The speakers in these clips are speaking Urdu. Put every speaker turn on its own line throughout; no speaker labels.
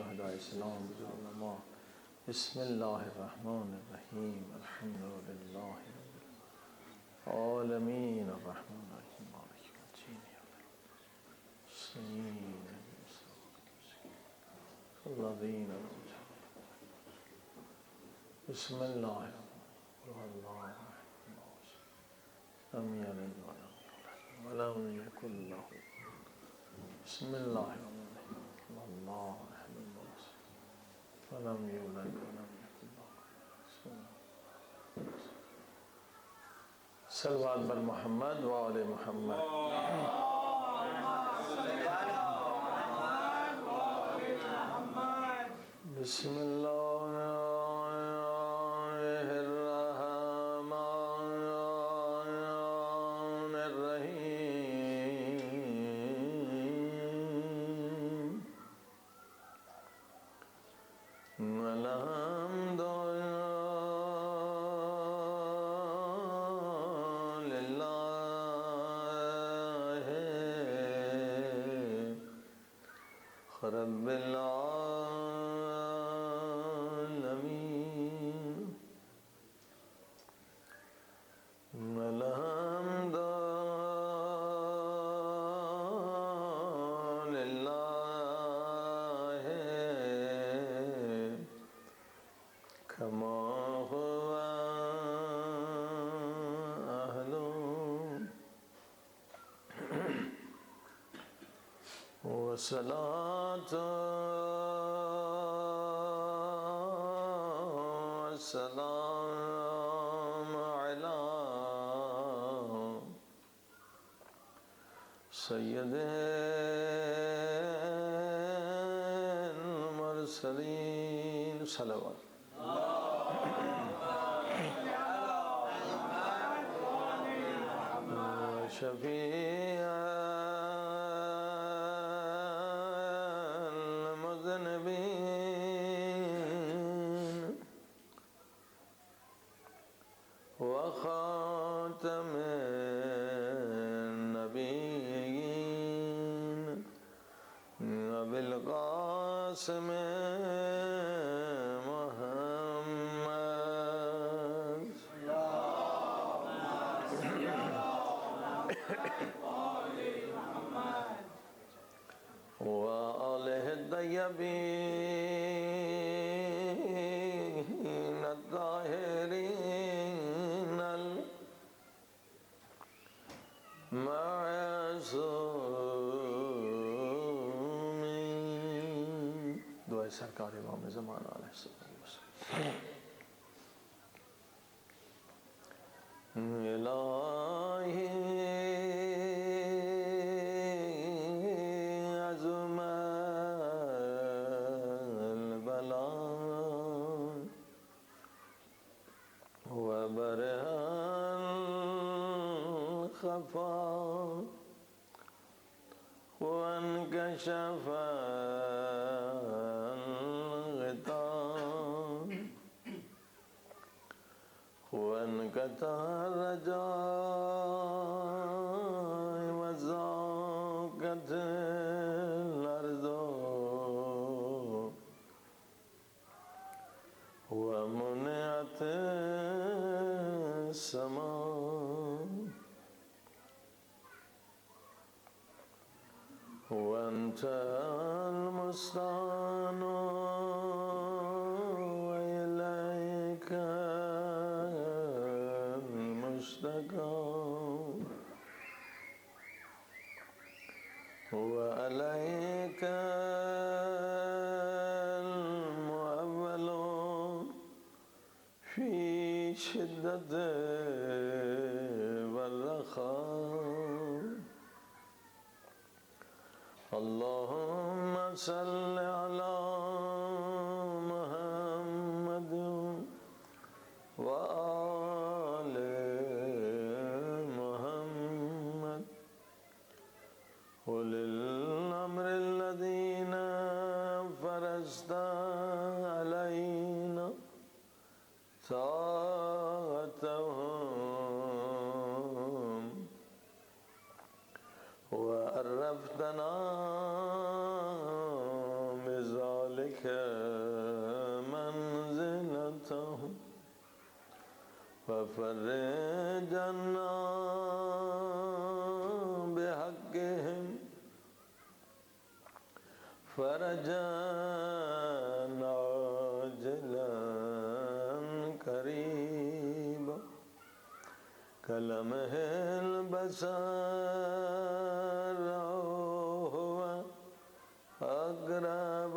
شهداء اسلام علماء. بسم الله الرحمن الرحیم. الحمد لله رب العالمین الرحمن الرحیم مالک یوم الدین الذین بسم الله الرحمن الرحیم لم یلد ولم یکن له بسم الله الرحمن الرحیم الله احد ولم یولد ولم یکن له صلوات بر محمد و آل محمد. بسم الله الرحمن الرحیم. الحمد لله رب العالمين. الحمد لله كما هو أهله والصلاة والسلام على سيد المرسلين. صلوات شفيع المذنبين وخاتم النبيين أبي القاسم محمد وآله الطيبين الطاهرين المعصومين. دعائے سرکار امام زمان علیہ السلام. الہی عظم البلاء وبرئ الخفاء وانكشف الغطاء وانقطع الرجاء وضاقت الأرض ومنعت السماء وأنت المستعان وإليك المشتكى وعليك المؤول في شدة والرخاء. اللهم صل على محمد وآل محمد أولي الأمر الذين فرضت علينا طاعتهم وعرفتنا بذلك ذلك منزلتهم ففرج عنا بحقهم فرجا عاجلا قريبا كلمح البصر هو أقرب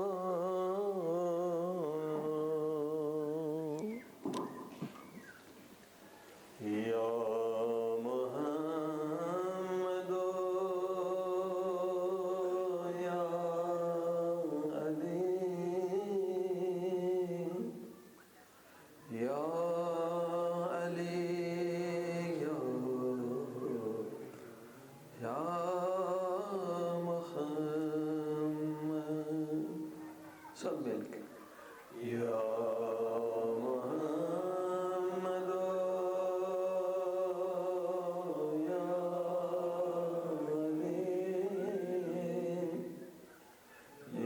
يا محمد يا علي يا علي يا محمد سب مل کے یا محمد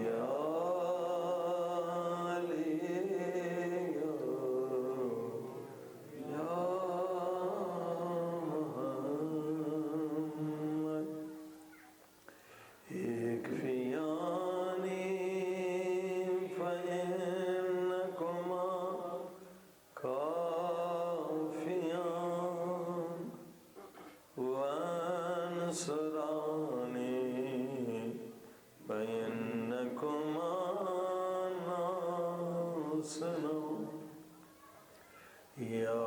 یا علی یا علی یا محمد اکفیانی فإنکما کافیان وانصرانی فإنکما ناصرون یا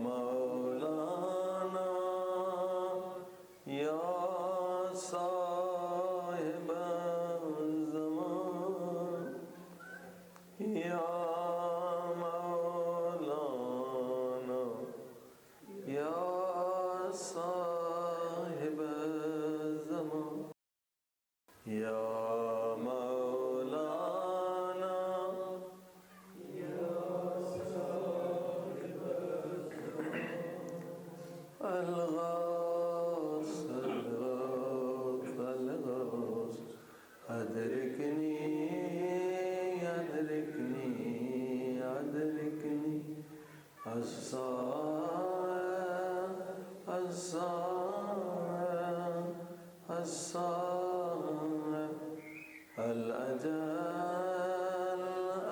مولانا یا صاحب الزمان یا مولانا یا صاحب الزمان یا مولانا الغوث الغوث الغوث أدركني أدركني أدركني الصائب الصائب الصائب الأجل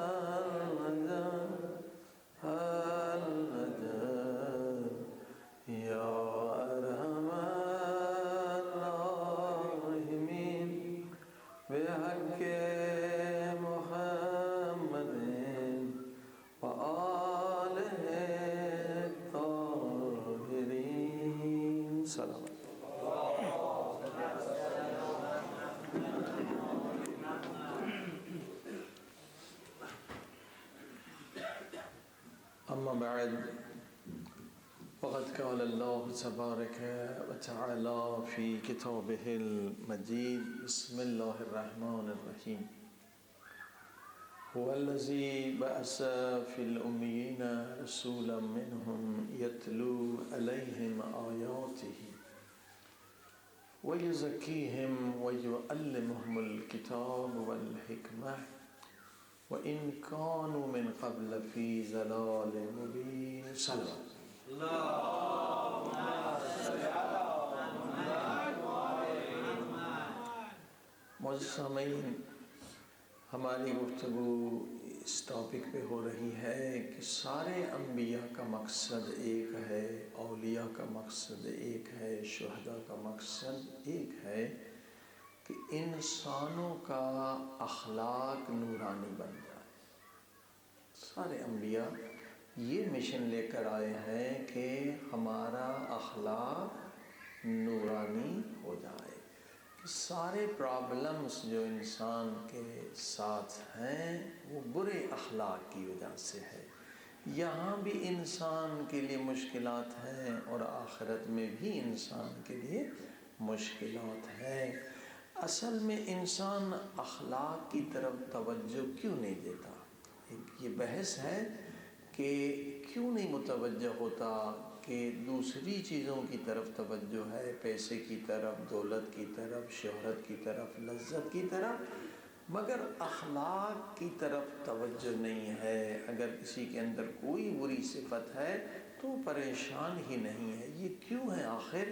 الأجل الأجل يا أرحم الراحمين بحق محمد وآله الطاهرين سلام أما بعد وقد قال الله تبارك وتعالى في كتابه المجيد بسم الله الرحمن الرحيم هو الذي بعث في الأميين رسولا منهم يتلو عليهم آياته ويزكيهم ويعلمهم الكتاب والحكمة وإن كانوا من قبل في ضلال مبين سلام معزز سامعین، ہماری گفتگو اس ٹاپک پہ ہو رہی ہے کہ سارے انبیاء کا مقصد ایک ہے، اولیاء کا مقصد ایک ہے، شہداء کا مقصد ایک ہے کہ انسانوں کا اخلاق نورانی بن جائے۔ سارے انبیاء یہ مشن لے کر آئے ہیں کہ ہمارا اخلاق نورانی ہو جائے، کہ سارے پرابلمز جو انسان کے ساتھ ہیں وہ برے اخلاق کی وجہ سے ہے۔ یہاں بھی انسان کے لیے مشکلات ہیں اور آخرت میں بھی انسان کے لیے مشکلات ہیں۔ اصل میں انسان اخلاق کی طرف توجہ کیوں نہیں دیتا؟ یہ بحث ہے کہ کیوں نہیں متوجہ ہوتا، کہ دوسری چیزوں کی طرف توجہ ہے، پیسے کی طرف، دولت کی طرف، شہرت کی طرف، لذت کی طرف، مگر اخلاق کی طرف توجہ نہیں ہے۔ اگر کسی کے اندر کوئی بری صفت ہے تو پریشان ہی نہیں ہے۔ یہ کیوں ہے آخر؟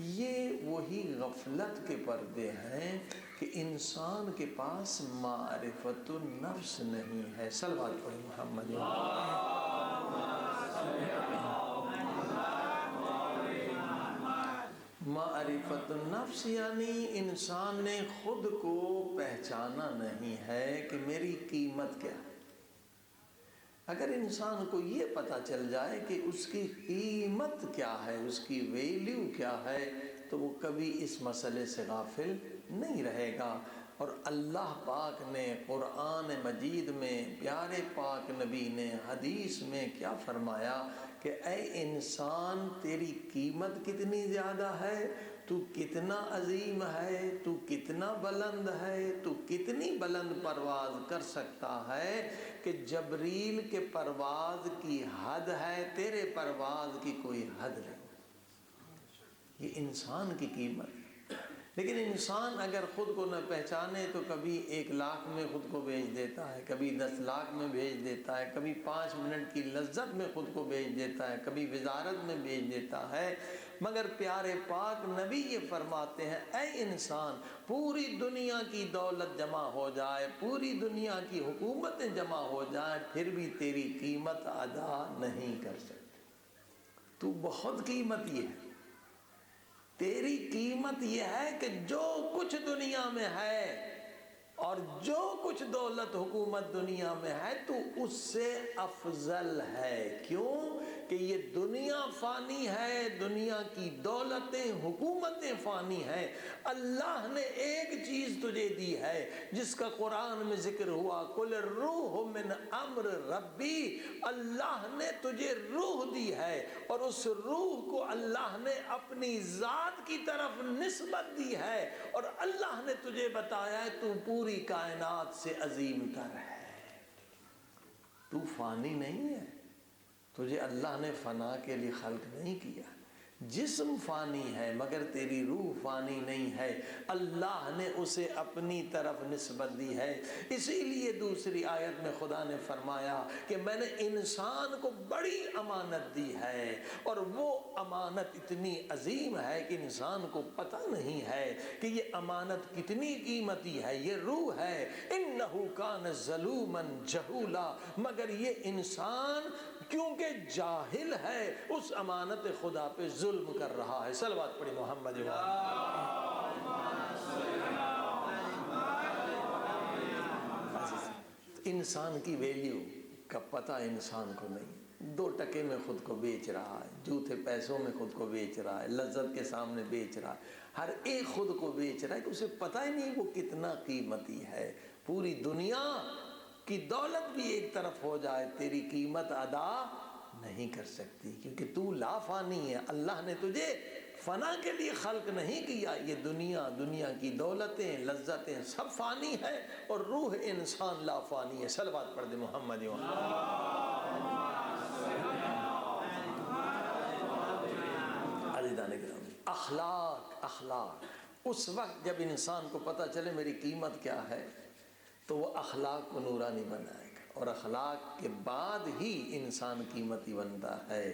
یہ وہی غفلت کے پردے ہیں کہ انسان کے پاس معرفت النفس نہیں ہے۔ صلوات پڑھیں محمد۔ معرفت النفس یعنی انسان نے خود کو پہچانا نہیں ہے کہ میری قیمت کیا ہے۔ اگر انسان کو یہ پتہ چل جائے کہ اس کی قیمت کیا ہے، اس کی ویلیو کیا ہے، تو وہ کبھی اس مسئلے سے غافل نہیں رہے گا۔ اور اللہ پاک نے قرآن مجید میں، پیارے پاک نبی نے حدیث میں کیا فرمایا کہ اے انسان تیری قیمت کتنی زیادہ ہے، تو کتنا عظیم ہے، تو کتنا بلند ہے، تو کتنی بلند پرواز کر سکتا ہے کہ جبریل کے پرواز کی حد ہے، تیرے پرواز کی کوئی حد نہیں۔ یہ انسان کی قیمت۔ لیکن انسان اگر خود کو نہ پہچانے تو کبھی 1,00,000 میں خود کو بیچ دیتا ہے، کبھی 10,00,000 میں بیچ دیتا ہے، کبھی 5 منٹ کی لذت میں خود کو بیچ دیتا ہے، کبھی وزارت میں بیچ دیتا ہے۔ مگر پیارے پاک نبی یہ فرماتے ہیں اے انسان، پوری دنیا کی دولت جمع ہو جائے، پوری دنیا کی حکومتیں جمع ہو جائیں، پھر بھی تیری قیمت ادا نہیں کر سکتے۔ تو بہت قیمتی ہے۔ تیری قیمت یہ ہے کہ جو کچھ دنیا میں ہے اور جو کچھ دولت حکومت دنیا میں ہے تو اس سے افضل ہے۔ کیوں؟ کہ یہ دنیا فانی ہے، دنیا کی دولتیں حکومتیں فانی ہیں۔ اللہ نے ایک چیز تجھے دی ہے جس کا قرآن میں ذکر ہوا، قل الروح من امر ربی۔ اللہ نے تجھے روح دی ہے اور اس روح کو اللہ نے اپنی ذات کی طرف نسبت دی ہے، اور اللہ نے تجھے بتایا ہے تو پوری کائنات سے عظیم تر ہے۔ تو فانی نہیں ہے، تجھے اللہ نے فنا کے لیے خلق نہیں کیا۔ جسم فانی ہے مگر تیری روح فانی نہیں ہے، اللہ نے اسے اپنی طرف نسبت دی ہے۔ اسی لیے دوسری آیت میں خدا نے فرمایا کہ میں نے انسان کو بڑی امانت دی ہے، اور وہ امانت اتنی عظیم ہے کہ انسان کو پتہ نہیں ہے کہ یہ امانت کتنی قیمتی ہے۔ یہ روح ہے، انہ کان ظلوما جہولا، مگر یہ انسان کیونکہ جاہل ہے اس امانت خدا پہ ظلم کر رہا ہے۔ صلوات پڑھی محمد۔ انسان کی ویلیو کا پتہ انسان کو نہیں، 2 ٹکے میں خود کو بیچ رہا ہے، جھوٹے پیسوں میں خود کو بیچ رہا ہے، لذت کے سامنے بیچ رہا ہے، ہر ایک خود کو بیچ رہا ہے کہ اسے پتہ ہی نہیں وہ کتنا قیمتی ہے۔ پوری دنیا کی دولت بھی ایک طرف ہو جائے، تیری قیمت ادا نہیں کر سکتی، کیونکہ تو لا فانی ہے۔ اللہ نے تجھے فنا کے لیے خلق نہیں کیا۔ یہ دنیا کی دولتیں، لذتیں سب فانی ہے، اور روح انسان لا فانی ہے۔ صلوات پڑھ دے محمد۔ عزیزان گرامی، اخلاق اس وقت جب انسان کو پتہ چلے میری قیمت کیا ہے تو وہ اخلاق کو نورانی بنائے گا، اور اخلاق کے بعد ہی انسان قیمتی بنتا ہے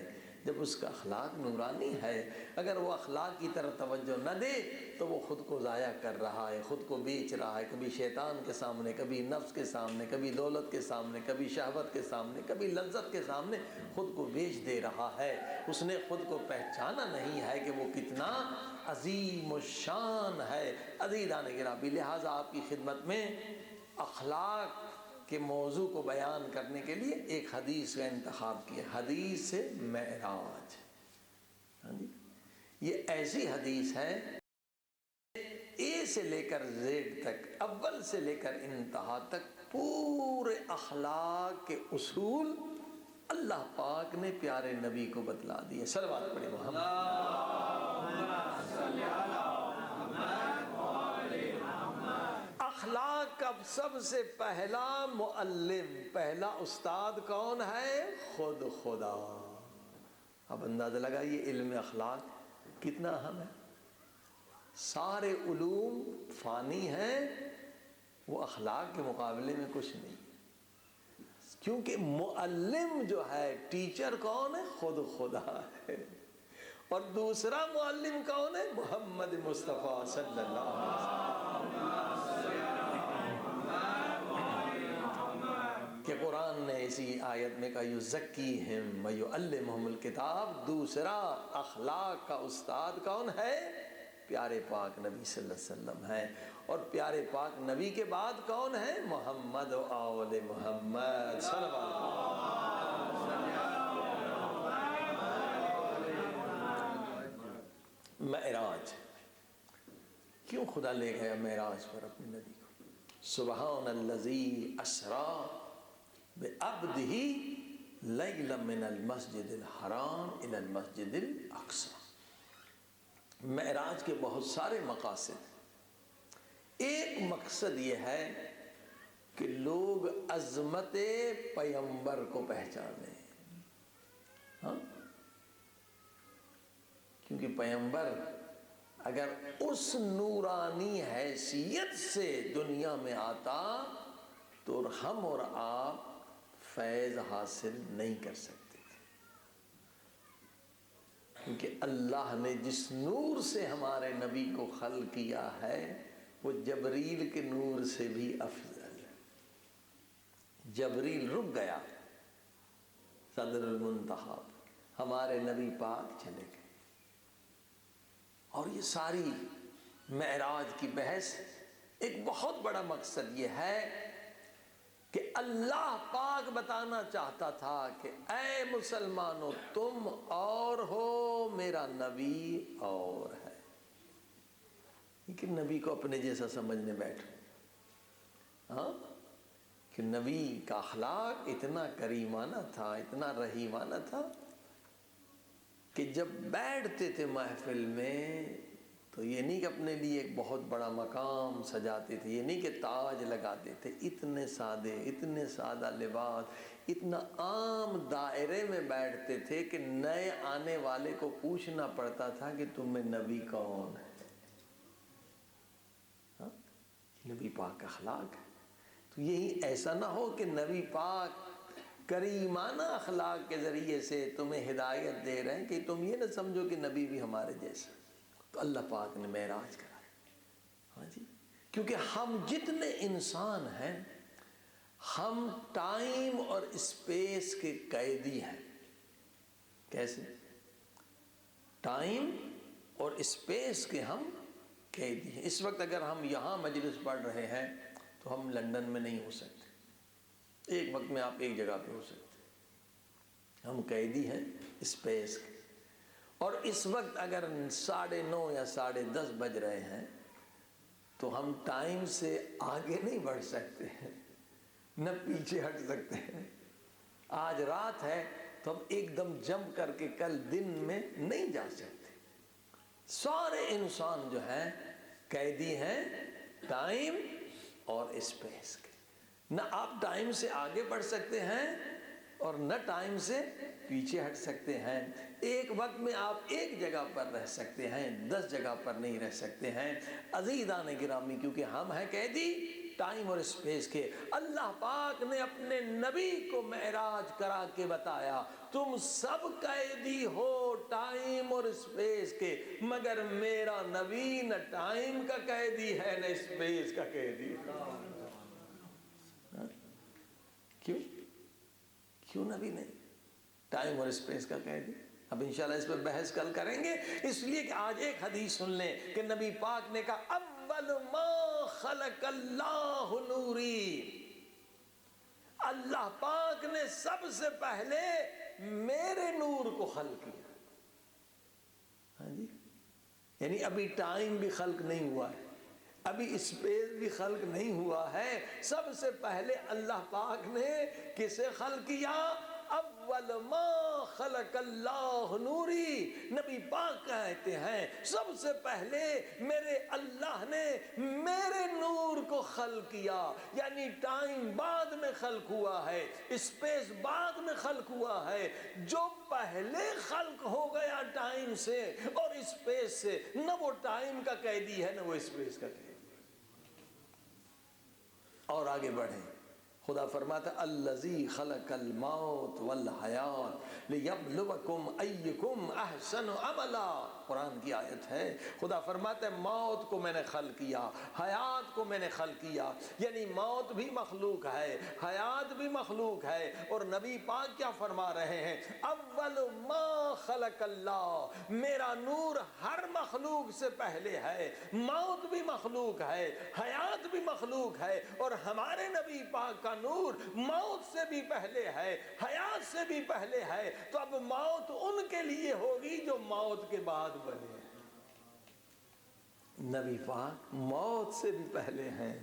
جب اس کا اخلاق نورانی ہے۔ اگر وہ اخلاق کی طرف توجہ نہ دے تو وہ خود کو ضائع کر رہا ہے، خود کو بیچ رہا ہے، کبھی شیطان کے سامنے، کبھی نفس کے سامنے، کبھی دولت کے سامنے، کبھی شہوت کے سامنے، کبھی لذت کے سامنے خود کو بیچ دے رہا ہے۔ اس نے خود کو پہچانا نہیں ہے کہ وہ کتنا عظیم الشان ہے۔ عزیزان گرامی، لہٰذا آپ کی خدمت میں اخلاق کے موضوع کو بیان کرنے کے لیے ایک حدیث کا انتخاب کیا، حدیث معراج۔ یہ ایسی حدیث ہے اے سے لے کر زیڈ تک، اول سے لے کر انتہا تک پورے اخلاق کے اصول اللہ پاک نے پیارے نبی کو بتلا دیے۔ صلوات پڑھیں اخلاق کا سب سے پہلا معلم، پہلا استاد کون ہے؟ خود خدا۔ اب اندازہ لگائیے علم اخلاق کتنا اہم ہے۔ سارے علوم فانی ہیں، وہ اخلاق کے مقابلے میں کچھ نہیں، کیونکہ معلم جو ہے، ٹیچر کون ہے؟ خود خدا ہے، اور دوسرا معلم کون ہے؟ محمد مصطفیٰ صلی اللہ علیہ وسلم، کہ قرآن نے اسی آیت میں کہا یزکیہم ویعلمہم الکتاب، دوسرا اخلاق کا استاد کون ہے؟ پیارے پاک نبی صلی اللہ علیہ وسلم ہے، اور پیارے پاک نبی کے بعد کون ہے؟ محمد و آل محمد صلی اللہ علیہ وسلم۔ معراج، کیوں خدا لے گیا معراج پر اپنے نبی کو؟ سبحان الذی اسری بعبدہ لیلا من المسجد الحرام الی المسجد الاقصی۔ معراج کے بہت سارے مقاصد، ایک مقصد یہ ہے کہ لوگ عظمت پیغمبر کو پہچانیں، ہاں، کیونکہ پیغمبر اگر اس نورانی حیثیت سے دنیا میں آتا تو ہم اور آپ فیض حاصل نہیں کر سکتے تھے، کیونکہ اللہ نے جس نور سے ہمارے نبی کو خلق کیا ہے وہ جبریل کے نور سے بھی افضل ہے۔ جبریل رک گیا صدر المنتہا، ہمارے نبی پاک چلے گئے۔ اور یہ ساری معراج کی بحث ایک بہت بڑا مقصد یہ ہے کہ اللہ پاک بتانا چاہتا تھا کہ اے مسلمانوں، تم اور ہو، میرا نبی اور ہے۔ لیکن نبی کو اپنے جیسا سمجھنے بیٹھو، ہاں، کہ نبی کا اخلاق اتنا کریمانہ تھا، اتنا رحیمانہ تھا کہ جب بیٹھتے تھے محفل میں تو یہ نہیں کہ اپنے لیے ایک بہت بڑا مقام سجاتے تھے، یہ نہیں کہ تاج لگاتے تھے، اتنے سادے، اتنے سادہ لباس، اتنا عام دائرے میں بیٹھتے تھے کہ نئے آنے والے کو پوچھنا پڑتا تھا کہ تم میں نبی کون ہے؟ ہاں؟ نبی پاک کا اخلاق ہے۔ تو یہی ایسا نہ ہو کہ نبی پاک کریمانہ اخلاق کے ذریعے سے تمہیں ہدایت دے رہے ہیں کہ تم یہ نہ سمجھو کہ نبی بھی ہمارے جیسا۔ تو اللہ پاک نے معراج کرایا، ہاں جی، کیونکہ ہم جتنے انسان ہیں ہم ٹائم اور اسپیس کے قیدی ہیں۔ کیسے؟ ٹائم اور اسپیس کے ہم قیدی ہیں۔ اس وقت اگر ہم یہاں مجلس پڑھ رہے ہیں تو ہم لندن میں نہیں ہو سکتے، ایک وقت میں آپ ایک جگہ پہ ہو سکتے، ہم قیدی ہیں اسپیس کے۔ اور اس وقت اگر 9:30 یا 10:30 بج رہے ہیں تو ہم ٹائم سے آگے نہیں بڑھ سکتے ہیں، نہ پیچھے ہٹ سکتے ہیں۔ آج رات ہے تو ہم ایک دم جمپ کر کے کل دن میں نہیں جا سکتے۔ سارے انسان جو ہیں قیدی ہیں ٹائم اور اسپیس کے، نہ آپ ٹائم سے آگے بڑھ سکتے ہیں اور نہ ٹائم سے پیچھے ہٹ سکتے ہیں۔ ایک وقت میں آپ ایک جگہ پر رہ سکتے ہیں، 10 جگہ پر نہیں رہ سکتے ہیں۔ عزیزان گرامی، کیونکہ ہم ہیں قیدی ٹائم اور اسپیس کے، اللہ پاک نے اپنے نبی کو معراج کرا کے بتایا تم سب قیدی ہو ٹائم اور اسپیس کے، مگر میرا نبی نہ ٹائم کا قیدی ہے نہ اسپیس کا قیدی ہے۔ کیوں؟ کیوں نبی نہیں ٹائم اور اسپیس کا قیدی؟ اب انشاءاللہ اس پہ بحث کل کریں گے، اس لیے کہ آج ایک حدیث سن لیں کہ نبی پاک نے کہا اول ما خلق اللہ نوری، اللہ پاک نے سب سے پہلے میرے نور کو خلق کیا۔ ہاں جی، یعنی ابھی ٹائم بھی خلق نہیں ہوا ہے، ابھی اسپیس بھی خلق نہیں ہوا ہے، سب سے پہلے اللہ پاک نے کسے خلق کیا؟ اول ما خلق اللہ نوری، نبی پاک کہتے ہیں سب سے پہلے میرے اللہ نے میرے نور کو خلق کیا، یعنی ٹائم بعد میں خلق ہوا ہے، اسپیس بعد میں خلق ہوا ہے۔ جو پہلے خلق ہو گیا ٹائم سے اور اسپیس سے، نہ وہ ٹائم کا قیدی ہے نہ وہ اسپیس کا قیدی۔ اور آگے بڑھیں. خدا فرماتا ہے الذی خلق الموت والحیات لیبلوکم ایکم احسن عملا. قرآن کی آیت ہے. خدا فرماتا ہے موت کو میں نے خلق کیا، حیات کو میں نے خلق کیا. یعنی موت بھی مخلوق ہے، حیات بھی مخلوق ہے. اور نبی پاک کیا فرما رہے ہیں؟ اول ما خلق اللہ، میرا نور ہر مخلوق سے پہلے ہے. موت بھی مخلوق ہے، حیات بھی مخلوق ہے. اور ہمارے نبی پاک کا نور موت سے بھی پہلے ہے، حیات سے بھی پہلے ہے. تو اب موت ان کے لیے ہوگی جو موت کے بعد بنے. نبی پاک موت سے بھی پہلے ہیں،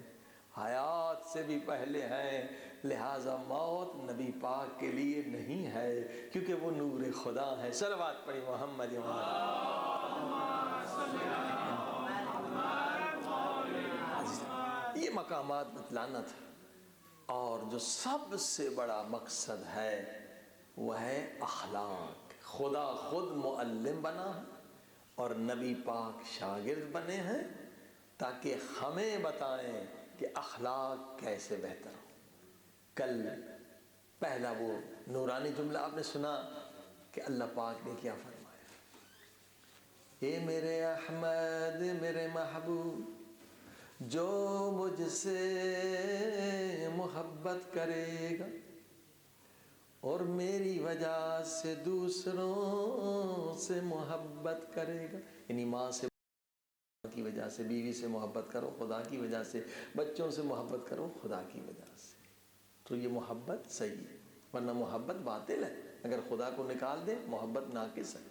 حیات سے بھی پہلے ہیں. لہذا موت نبی پاک کے لیے نہیں ہے، کیونکہ وہ نور خدا ہے. صلوات پڑھی محمد. یہ مقامات بتلانا تھا. اور جو سب سے بڑا مقصد ہے وہ ہے اخلاق. خدا خود معلم بنا ہے اور نبی پاک شاگرد بنے ہیں تاکہ ہمیں بتائیں کہ اخلاق کیسے بہتر ہو. کل پہلا وہ نورانی جملہ آپ نے سنا کہ اللہ پاک نے کیا فرمایا؟ اے میرے احمد، میرے محبوب، جو مجھ سے محبت کرے گا اور میری وجہ سے دوسروں سے محبت کرے گا. یعنی ماں سے کی وجہ سے، بیوی سے محبت کرو خدا کی وجہ سے، بچوں سے محبت کرو خدا کی وجہ سے، تو یہ محبت صحیح ہے. ورنہ محبت باطل ہے. اگر خدا کو نکال دے محبت ناقص ہے.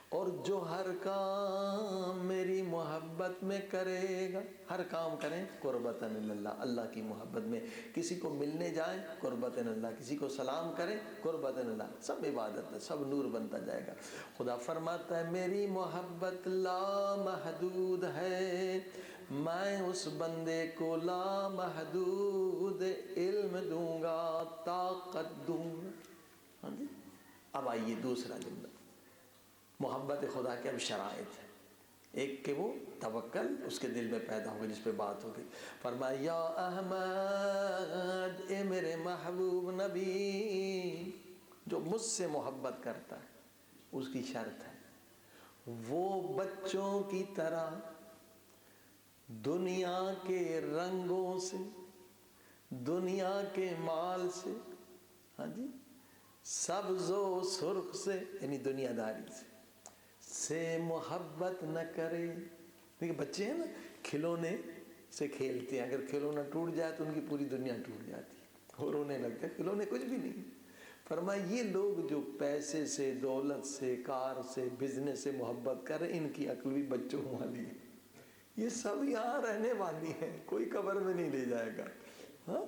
اور جو ہر کام میری محبت میں کرے گا، ہر کام کریں قربتاً اللہ، اللہ کی محبت میں. کسی کو ملنے جائیں قربتاً اللہ، کسی کو سلام کریں قربتاً اللہ. سب عبادت ہے، سب نور بنتا جائے گا. خدا فرماتا ہے میری محبت لا محدود ہے، میں اس بندے کو لا محدود علم دوں گا، طاقت دوں گا. ہاں جی. اب آئیے دوسرا جملہ. محبت خدا کے اب شرائط ہے. ایک کہ وہ توکل اس کے دل میں پیدا ہوگی جس پہ بات ہوگی. فرمایا یا احمد، اے میرے محبوب نبی، جو مجھ سے محبت کرتا ہے اس کی شرط ہے وہ بچوں کی طرح دنیا کے رنگوں سے، دنیا کے مال سے، ہاں جی، سبز و سرخ سے، یعنی دنیا داری سے محبت نہ کرے. دیکھیں بچے ہیں نا، کھلونے سے کھیلتے ہیں، اگر کھلونا ٹوٹ جائے تو ان کی پوری دنیا ٹوٹ جاتی ہے اور رونے لگتے ہیں. کھلونے کچھ بھی نہیں. فرمایا یہ لوگ جو پیسے سے، دولت سے، کار سے، بزنس سے محبت کر رہے ہیں، ان کی عقل بھی بچوں والی ہے. یہ سب یہاں رہنے والی ہیں، کوئی قبر میں نہیں لے جائے گا. ہاں.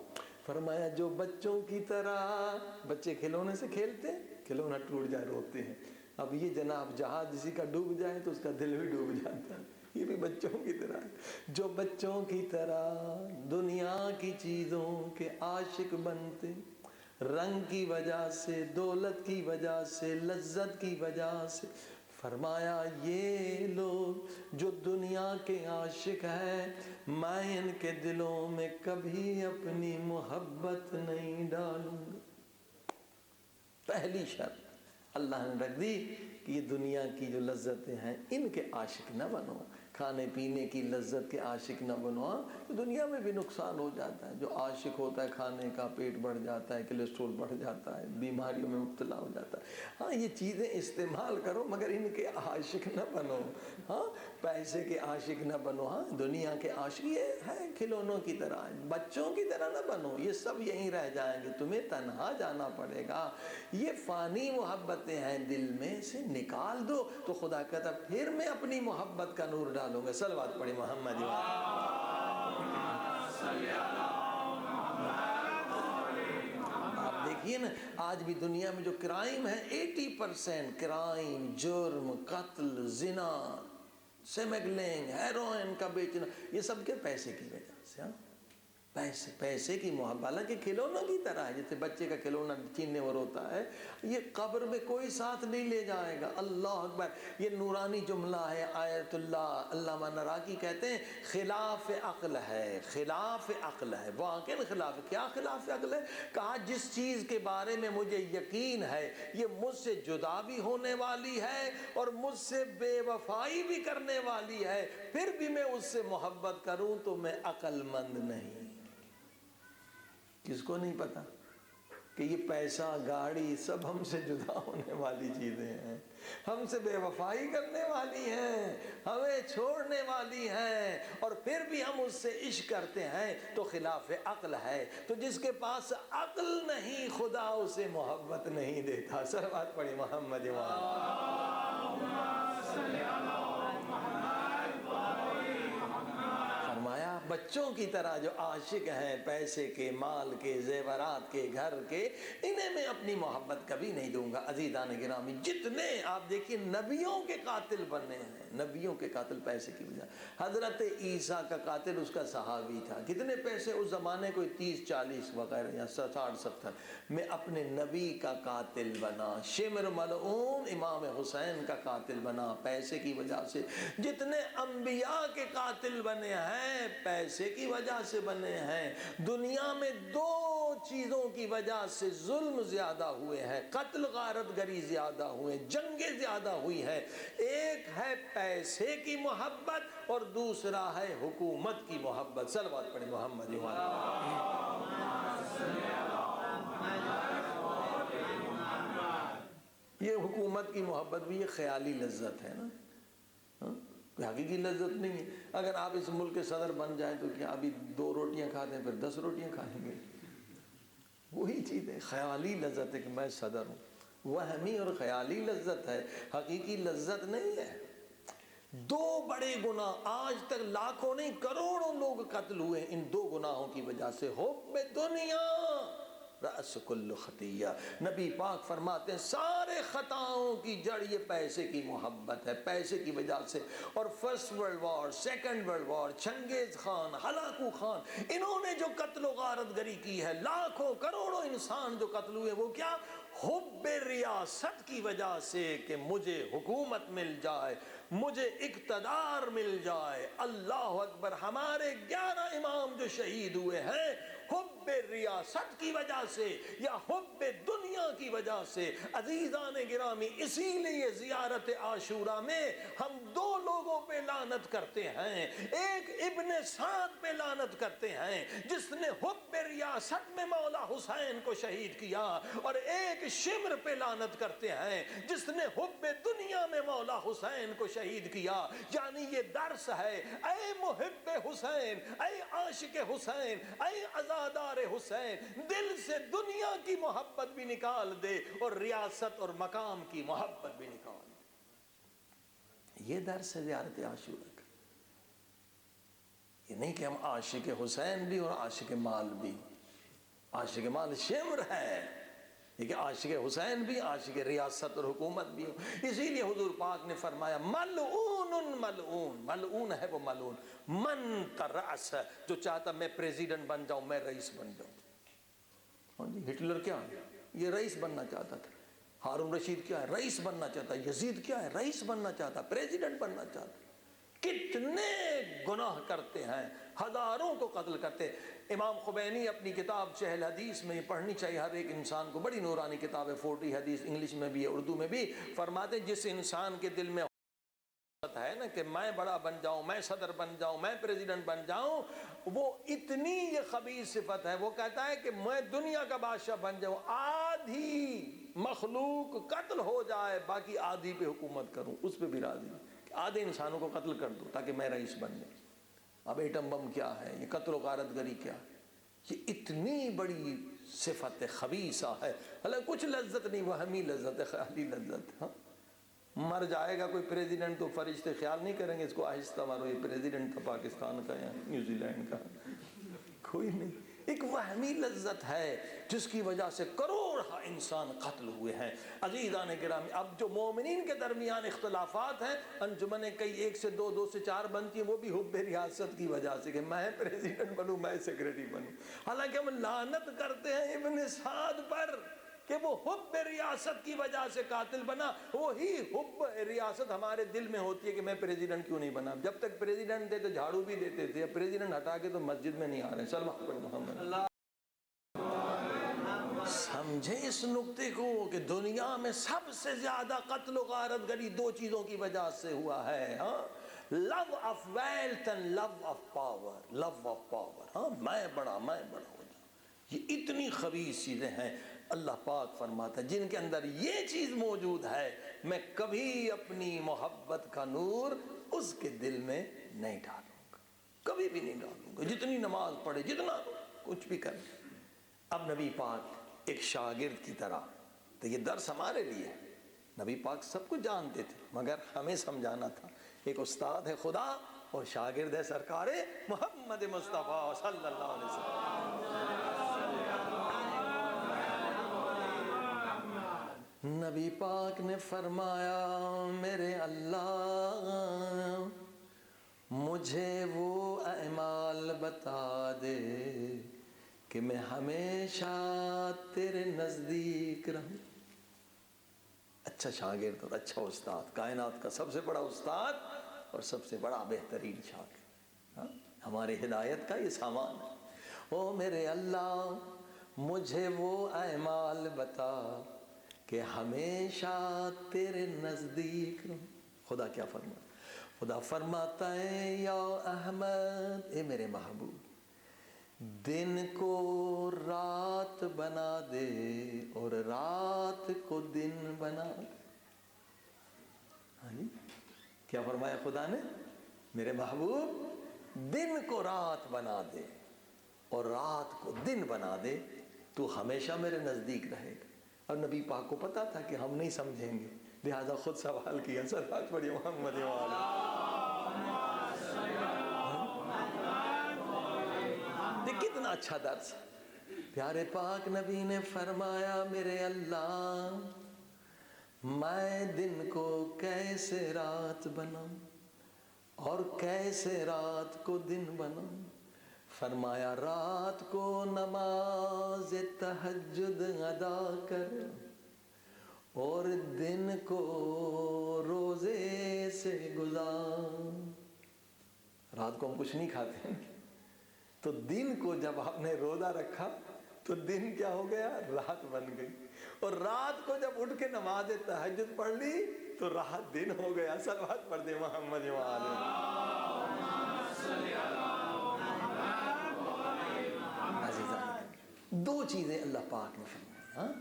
فرمایا جو بچوں کی طرح، بچے کھلونے سے کھیلتے ہیں، کھلونا ٹوٹ جائے روتے ہیں. اب یہ جناب جہاز کسی کا ڈوب جائے تو اس کا دل بھی ڈوب جاتا ہے. یہ بھی بچوں کی طرح ہے. جو بچوں کی طرح دنیا کی چیزوں کے عاشق بنتے، رنگ کی وجہ سے، دولت کی وجہ سے، لذت کی وجہ سے. فرمایا یہ لوگ جو دنیا کے عاشق ہیں، میں ان کے دلوں میں کبھی اپنی محبت نہیں ڈالوں گا. پہلی شرط اللہ نے رکھ دی کہ یہ دنیا کی جو لذتیں ہیں ان کے عاشق نہ بنو، کھانے پینے کی لذت کے عاشق نہ بنو. تو دنیا میں بھی نقصان ہو جاتا ہے. جو عاشق ہوتا ہے کھانے کا، پیٹ بڑھ جاتا ہے، کولیسٹرول بڑھ جاتا ہے، بیماریوں میں مبتلا ہو جاتا ہے. ہاں یہ چیزیں استعمال کرو مگر ان کے عاشق نہ بنو. ہاں پیسے کے عاشق نہ بنو. ہاں دنیا کے عاشق یہ ہے کھلونوں کی طرح، بچوں کی طرح نہ بنو. یہ سب یہیں رہ جائیں گے، تمہیں تنہا جانا پڑے گا. یہ فانی محبتیں ہیں، دل میں سے نکال دو. تو خدا کہتا پھر میں اپنی محبت کا نور ڈالوں گا. صلوات پڑھی محمد. آپ دیکھیے نا آج بھی دنیا میں جو کرائم ہے، 80% کرائم، جرم، قتل، زنا، سمیگلنگ، ہیروئن کا بیچنا، یہ سب کے پیسے کی وجہ سے. پیسے کی محبت، حالانکہ کھلونا کی طرح ہے، جیسے بچے کا کھلونا چھیننے وہ روتا ہے، یہ قبر میں کوئی ساتھ نہیں لے جائے گا۔ اللہ اکبر، یہ نورانی جملہ ہے آیت اللہ علامہ نراقی کہتے ہیں خلاف عقل ہے، خلاف عقل ہے، واقعی خلاف، کیا خلاف عقل ہے؟ کہا جس چیز کے بارے میں مجھے یقین ہے یہ مجھ سے جدا بھی ہونے والی ہے اور مجھ سے بے وفائی بھی کرنے والی ہے، پھر بھی میں اس سے محبت کروں تو میں عقل مند نہیں۔ کس کو نہیں پتا کہ یہ پیسہ گاڑی سب ہم سے جدا ہونے والی چیزیں ہیں، ہم سے بے وفائی کرنے والی ہیں، ہمیں چھوڑنے والی ہیں، اور پھر بھی ہم اس سے عشق کرتے ہیں تو خلاف عقل ہے۔ تو جس کے پاس عقل نہیں خدا اسے محبت نہیں دیتا۔ صلوات پڑھی محمد فرمایا بچوں کی طرح جو عاشق ہیں پیسے کے، مال کے، زیورات کے، گھر کے، انہیں میں اپنی محبت کبھی نہیں دوں گا۔ عزیزان گرامی، جتنے آپ دیکھیے نبیوں کے قاتل بنے ہیں، نبیوں کے قاتل پیسے کی وجہ، حضرت عیسیٰ کا قاتل اس کا صحابی تھا، کتنے پیسے اس زمانے کوئی 30-40 وغیرہ یا 60-70، میں اپنے نبی کا قاتل بنا۔ شمر ملعون امام حسین کا قاتل بنا پیسے کی وجہ سے۔ جتنے انبیاء کے قاتل بنے ہیں پیسے کی وجہ سے بنے ہیں۔ دنیا میں دو چیزوں کی وجہ سے ظلم زیادہ ہوئے ہیں، قتل غارت گری زیادہ ہوئے، جنگیں زیادہ ہوئی ہیں۔ ایک ہے پیسے کی محبت اور دوسرا ہے حکومت کی محبت۔ صلوات پڑھیں محمد یہ حکومت کی محبت بھی یہ خیالی لذت ہے نا، حقیقی لذت نہیں ہے۔ اگر آپ اس ملک کے صدر بن جائیں تو کیا ابھی 2 روٹیاں کھاتے ہیں پھر 10 روٹیاں کھائیں گے؟ وہی چیز ہے، خیالی لذت ہے کہ میں صدر ہوں، وہمی اور خیالی لذت ہے، حقیقی لذت نہیں ہے۔ 2 بڑے گناہ، آج تک لاکھوں نہیں کروڑوں لوگ قتل ہوئے ان 2 گناہوں کی وجہ سے۔ حب دنیا رأس کل خطیہ، نبی پاک فرماتے ہیں سارے خطاؤں کی جڑ یہ پیسے کی محبت ہے، پیسے کی وجہ سے۔ اور first world war, second world war, چنگیز خان، ہلاکو خان، انہوں نے جو قتل و غارت گری کی ہے، لاکھوں کروڑوں انسان جو قتل ہوئے، وہ کیا؟ حب ریاست کی وجہ سے کہ مجھے حکومت مل جائے، مجھے اقتدار مل جائے۔ اللہ اکبر، ہمارے 11 امام جو شہید ہوئے ہیں حب ریاست کی وجہ سے یا حب دنیا کی وجہ سے۔ عزیزان گرامی، اسی لیے زیارت عاشورہ میں ہم 2 لوگوں پہ لعنت کرتے ہیں۔ ایک ابن سعد پہ لعنت کرتے ہیں جس نے حب ریاست میں مولا حسین کو شہید کیا، اور ایک شمر پہ لعنت کرتے ہیں جس نے حب دنیا میں مولا حسین کو شہید کیا۔ یعنی یہ درس ہے، اے محب حسین، اے عاشق حسین، اے عزادار حسین، دل سے دنیا کی محبت بھی نکال دے اور ریاست اور مقام کی محبت بھی نکال دے۔ یہ درس ہے زیارت عاشورہ کا۔ یہ نہیں کہ ہم عاشق حسین بھی اور عاشق مال بھی، عاشق مال شمر ہے، لیکن عاشق حسین بھی، عاشق ریاست اور حکومت بھی۔ اسی لیے حضور پاک نے فرمایا ملعون ملعون، ملعون ہے وہ ملعون من ترأس، جو چاہتا میں پریزیڈنٹ بن جاؤں، میں رئیس بن جاؤں۔ ہاں جی، ہٹلر کیا ہے؟ یہ رئیس بننا چاہتا تھا۔ ہارون رشید کیا ہے؟ رئیس بننا چاہتا۔ یزید کیا ہے؟ رئیس بننا چاہتا، پریزیڈنٹ بننا چاہتا۔ کتنے گناہ کرتے ہیں، ہزاروں کو قتل کرتے۔ امام خمینی اپنی کتاب چہل حدیث میں، پڑھنی چاہیے ہر ایک انسان کو، بڑی نورانی کتاب ہے، 40 حدیث، انگلش میں بھی ہے اردو میں بھی، فرماتے ہیں جس انسان کے دل میں ہے نا کہ میں بڑا بن جاؤں، میں صدر بن جاؤں، میں پریزیڈنٹ بن جاؤں، وہ اتنی یہ خبیث صفت ہے، وہ کہتا ہے کہ میں دنیا کا بادشاہ بن جاؤں، آدھی مخلوق قتل ہو جائے باقی آدھی پہ حکومت کروں، اس پہ بھی راضی، آدھے انسانوں کو قتل کر دو تاکہ میں رئیس بن جاؤں۔ اب ایٹم بم کیا ہے، یہ قتل و غارت گری کیا ہے، یہ اتنی بڑی صفت خبیثہ ہے۔ حالانکہ کچھ لذت نہیں، وہمی لذت ہے، خیالی لذت۔ ہاں، مر جائے گا کوئی پریزیڈنٹ تو فرشتے خیال نہیں کریں گے اس کو آہستہ مارو، یہ پریزیڈنٹ تھا پاکستان کا یا نیوزی لینڈ کا، کوئی نہیں۔ ایک وہمی لذت ہے جس کی وجہ سے کروڑوں 16 انسان قتل ہوئے ہیں۔ عزیزان گرامی، اب جو مومنین کے درمیان اختلافات ہیں، انجمنیں کئی 1 سے 2، 2 سے 4 بنتی ہیں، وہ بھی حب ریاست کی وجہ سے کہ میں پریزیڈنٹ بنوں، میں سیکریٹری بنوں۔ حالانکہ ہم لعنت کرتے ہیں ابن سعد پر کہ وہ حب ریاست کی وجہ سے قاتل بنا۔ وہی حب ریاست ہمارے دل میں ہوتی ہے کہ میں پریزیڈنٹ کیوں نہیں بنا۔ جب تک پریزیڈنٹ تھے تو جھاڑو بھی دیتے تھے، اب پریزیڈنٹ ہٹا کے تو مسجد میں نہیں آ رہے ہیں۔ صلوات پڑھیں محمد۔ سمجھے اس نقطے کو کہ دنیا میں سب سے زیادہ قتل و غارت گری 2 چیزوں کی وجہ سے ہوا ہے۔ Love of wealth and love of power. Love of power, میں بڑا ہو جاؤں، یہ اتنی خبیث چیزیں ہیں۔ اللہ پاک فرماتا ہے جن کے اندر یہ چیز موجود ہے، میں کبھی اپنی محبت کا نور اس کے دل میں نہیں ڈالوں گا، کبھی بھی نہیں ڈالوں گا، جتنی نماز پڑھے، جتنا کچھ بھی کرے۔ اب نبی پاک ایک شاگرد کی طرح، تو یہ درس ہمارے لیے، نبی پاک سب کچھ جانتے تھے مگر ہمیں سمجھانا تھا۔ ایک استاد ہے خدا اور شاگرد ہے سرکار محمد مصطفیٰ صلی اللہ علیہ وسلم۔ نبی پاک نے فرمایا میرے اللہ مجھے وہ اعمال بتا دے کہ میں ہمیشہ تیرے نزدیک رہوں۔ اچھا شاگرد اور اچھا استاد، کائنات کا سب سے بڑا استاد اور سب سے بڑا بہترین شاگرد، ہماری ہدایت کا یہ سامان ہے۔ او میرے اللہ مجھے وہ اعمال بتا کہ ہمیشہ تیرے نزدیک رہوں۔ خدا کیا فرماتا؟ خدا فرماتا ہے یا احمد، اے میرے محبوب، دن کو رات بنا دے اور رات کو دن بنا دے۔ کیا فرمایا خدا نے؟ میرے محبوب دن کو رات بنا دے اور رات کو دن بنا دے، تو ہمیشہ میرے نزدیک رہے گا۔ اور نبی پاک کو پتا تھا کہ ہم نہیں سمجھیں گے، لہذا خود سوال کیا۔ صلوات پڑھیے محمد وعلہ۔ کتنا اچھا درس ہے۔ پیارے پاک نبی نے فرمایا میرے اللہ میں دن کو کیسے رات بناؤں اور کیسے رات کو دن بناؤں؟ فرمایا رات کو نماز تہجد ادا کر اور دن کو روزے سے گزار۔ رات کو ہم کچھ نہیں کھاتے ہیں، تو دن کو جب آپ نے روزہ رکھا تو دن کیا ہو گیا؟ رات بن گئی۔ اور رات کو جب اٹھ کے نماز تہجد پڑھ لی تو رات دن ہو گیا۔ صلوات پڑھ دے محمد وعلہ۔ دو چیزیں اللہ پاک نے فرمائی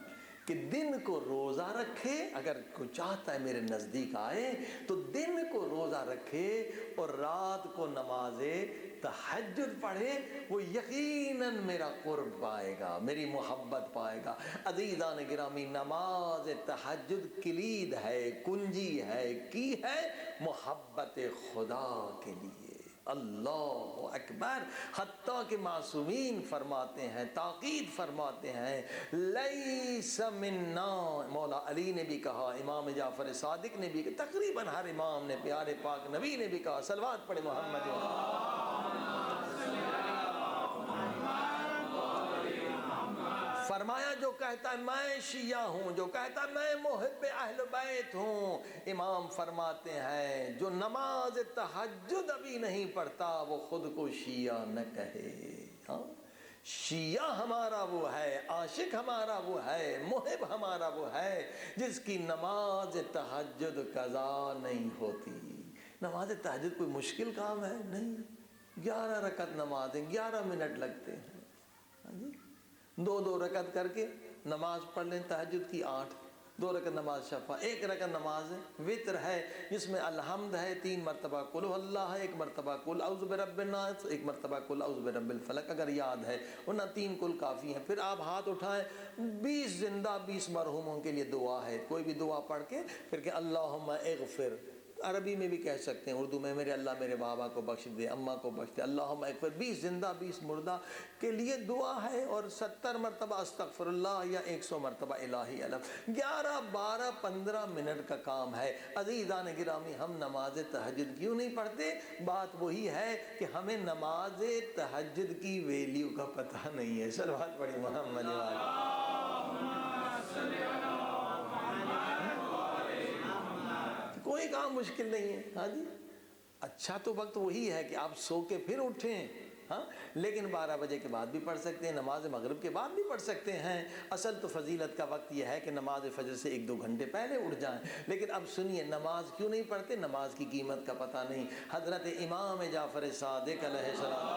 کہ دن کو روزہ رکھے، اگر کوئی چاہتا ہے میرے نزدیک آئے تو دن کو روزہ رکھے اور رات کو نماز تہجد پڑھے، وہ یقیناً میرا قرب پائے گا، میری محبت پائے گا۔ عزیزان گرامی، نماز تہجد کلید ہے، کنجی ہے، کی ہے محبت خدا کے لیے۔ اللہ اکبر۔ حتیٰ کہ معصومین فرماتے ہیں، تاکید فرماتے ہیں، لیس منا، مولا علی نے بھی کہا، امام جعفر صادق نے بھی کہا، تقریباً ہر امام نے، پیارے پاک نبی نے بھی کہا۔ صلوات پڑھے محمد۔ فرمایا جو کہتا ہے میں شیعہ ہوں، جو کہتا ہے میں محب اہل بیت ہوں، امام فرماتے ہیں جو نماز تہجد ابھی نہیں پڑھتا وہ خود کو شیعہ نہ کہے۔ شیعہ ہمارا وہ ہے، عاشق ہمارا وہ ہے، محب ہمارا وہ ہے جس کی نماز تہجد قضا نہیں ہوتی۔ نماز تہجد کوئی مشکل کام ہے نہیں، 11 رکعت نماز ہے، 11 منٹ لگتے ہیں۔ 2 رکعت کر کے نماز پڑھ لیں تہجد کی 8، 2 رکعت نماز شفع، 1 رکعت نماز وطر ہے جس میں الحمد ہے، 3 مرتبہ قل اللہ ہے، 1 مرتبہ قل اعوذ برب الناس، 1 مرتبہ قل اعوذ برب الفلق اگر یاد ہے، ورنہ 3 قل کافی ہیں۔ پھر آپ ہاتھ اٹھائیں، 20 زندہ 20 مرحوموں کے لیے دعا ہے، کوئی بھی دعا پڑھ کے پھر کہ اللہم اغفر، عربی میں بھی کہہ سکتے ہیں، اردو میں میرے اللہ میرے بابا کو بخش دے، اماں کو بخش دے، اللہم اکبر 20 زندہ 20 مردہ کے لیے دعا ہے، اور 70 مرتبہ استغفر اللہ یا 100 مرتبہ الہی علم۔ 11 12 15 منٹ کا کام ہے۔ عزیزان گرامی، ہم نماز تہجد کیوں نہیں پڑھتے؟ بات وہی ہے کہ ہمیں نماز تہجد کی ویلیو کا پتہ نہیں ہے۔ صلوات پڑھی محمد وعلی۔ کوئی کام مشکل نہیں ہے، ہاں جی۔ اچھا تو وقت وہی ہے کہ آپ سو کے پھر اٹھیں، ہاں، لیکن 12 بجے کے بعد بھی پڑھ سکتے ہیں، نماز مغرب کے بعد بھی پڑھ سکتے ہیں۔ اصل تو فضیلت کا وقت یہ ہے کہ نماز فجر سے 1-2 گھنٹے پہلے اٹھ جائیں۔ لیکن اب سنیے، نماز کیوں نہیں پڑھتے؟ نماز کی قیمت کا پتہ نہیں۔ حضرت امام جعفر صادق علیہ السلام